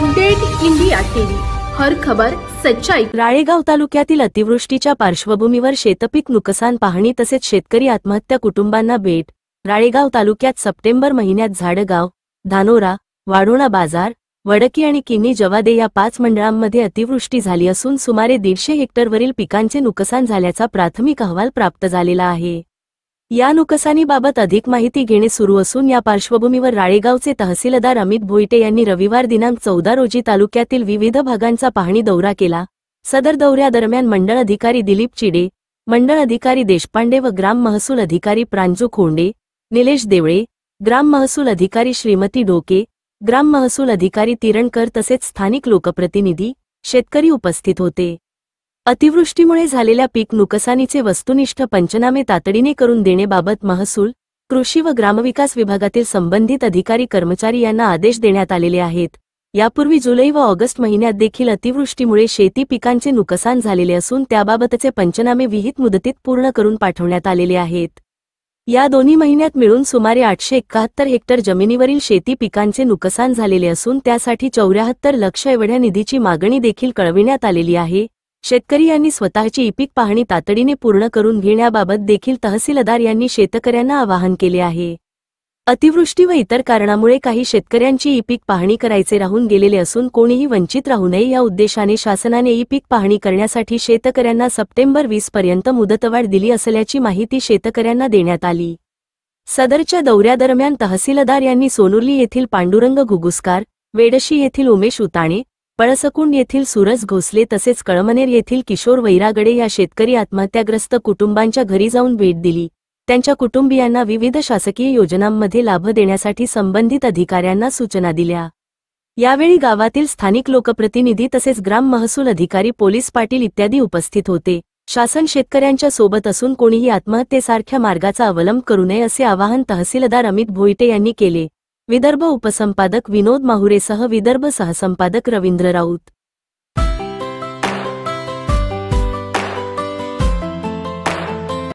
Update India TV, हर खबर सच्चाई। राळेगाव तालुक्यातील अतिवृष्टीच्या पार्श्वभूमीवर शेतपीक नुकसान पाहणी तसेच शेतकरी आत्महत्या कुटुंबांना भेट। राळेगाव तालुक्यात सप्टेंबर महिन्यात झाडगाव, धानोरा, वाढोणा बाजार, वडकी आणि किनी जवादे या 5 मंडळांमध्ये अतिवृष्टी झाली असून सुमारे 150 हेक्टरवरील पिकांचे नुकसान झाल्याचा प्राथमिक अहवाल प्राप्त झालेला आहे। या नुकसानीबाबत अधिक माहिती घेणे सुरू असून या पार्श्वभूमीवर राळेगावचे तहसीलदार अमित भोईटे यांनी रविवार दिनांक 14 रोजी तालुक्यातील विविध भागांचा पाहणी दौरा केला। सदर दौऱ्यादरम्यान मंडळ अधिकारी दिलीप चिडे, मंडळ अधिकारी देशपांडे व ग्राम महसूल अधिकारी प्रांजू खोंडे, निलेश देवळे, ग्राम महसूल अधिकारी श्रीमती डोके, ग्राम महसूल अधिकारी तिरणकर तसेच स्थानिक लोकप्रतिनिधी, शेतकरी उपस्थित होते। अतिवृष्टीमुळे झालेल्या पीक नुकसानीचे वस्तुनिष्ठ पंचनामे तातडीने करून देण्याबाबत महसूल, कृषी व ग्रामविकास विभागातील संबंधित अधिकारी कर्मचारी यांना आदेश देण्यात आलेले आहेत। यापूर्वी जुलै व ऑगस्ट महिन्यात देखील अतिवृष्टीमुळे शेती पिकांचे नुकसान झालेले असून त्याबाबतचे पंचनामे विहित मुदतीत पूर्ण करून पाठवण्यात आलेले आहेत। या दोन्ही महिन्यात मिळून सुमारे 871 हेक्टर जमिनीवरील शेती पिकांचे नुकसान झालेले असून त्यासाठी 74 लाख एवढ्या निधीची मागणी देखील कळविण्यात आलेली आहे। शेतकरी यांनी स्वतःची ई-पीक पाहणी तातडीने पूर्ण करून घेण्याबाबत देखील तहसीलदार यांनी शेतकऱ्यांना आवाहन केले आहे। अतिवृष्टी व इतर कारणामुळे काही शेतकऱ्यांची ई-पीक पाहणी करायचे राहून गेलेले असून कोणीही वंचित राहू नये या उद्देशाने शासनाने ई-पीक पाहणी करण्यासाठी शेतकऱ्यांना सप्टेंबर 20 पर्यंत मुदतवाढ दिली असल्याची माहिती शेतकऱ्यांना देण्यात आली। सदरच्या दौऱ्यादरम्यान तहसीलदार यांनी सोनुर्ली येथील पांडुरंग घुगुसकार, वेडशी येथील उमेश उताणे, पळसकुंड येथील सूरज घोसले तसेच कळमनेर येथील किशोर वैरागडे या शेतकरी आत्महत्याग्रस्त कुटुंबांच्या घरी जाऊन भेट दिली। त्यांच्या कुटुंबियांना विविध शासकीय योजनांमध्ये लाभ देण्यासाठी संबंधित अधिकाऱ्यांना सूचना दिल्या। यावेळी गावातील स्थानिक लोकप्रतिनिधी तसेच ग्राम महसूल अधिकारी, पोलीस पाटील इत्यादी उपस्थित होते। शासन शेतकऱ्यांच्या सोबत असून कोणीही आत्महत्येसारख्या मार्गाचा अवलंब करू नये असे आवाहन तहसीलदार अमित भोईटे यांनी केले। विदर्भ उपसंपादक विनोद माहुरेसह विदर्भ सहसंपादक रवींद्र राऊत।